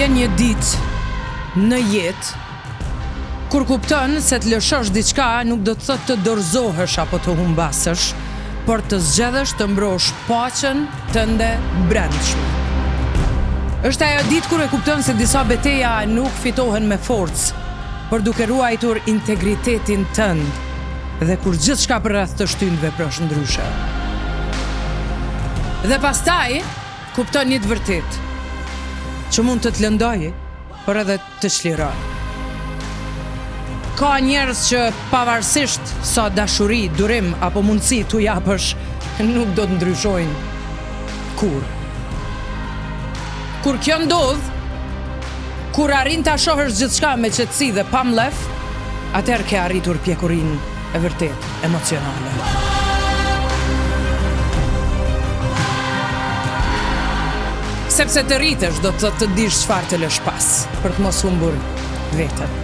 Vjen një ditë në jetë kur kupton se të lëshosh diçka nuk do të thotë të dorëzohesh apo të humbasësh, por të zgjedhësh të mbrosh paqen tënde brendshme. Është ajo ditë kur e kupton se disa beteja nuk fitohen me forcë, por duke ruajtur integritetin tënd, dhe kur gjithçka përreth të shtynë veprosh ndryshe. Dhe pastaj kupton një të vërtetë, që mund të të lëndojë, por edhe të çlirojë. Ka njerëz që pavarësisht sa dashuri, durim apo mundësi t'u japësh, nuk do të ndryshojnë kur. Kur kjo ndodh, kur arrin ta shohësh gjithçka me qetësi dhe pa mlef, atëherë ke arritur pjekurinë e vërtet emocionale. Sepse të rritesh do të thotë të dish çfarë të lësh pas, për të mos humbur veten.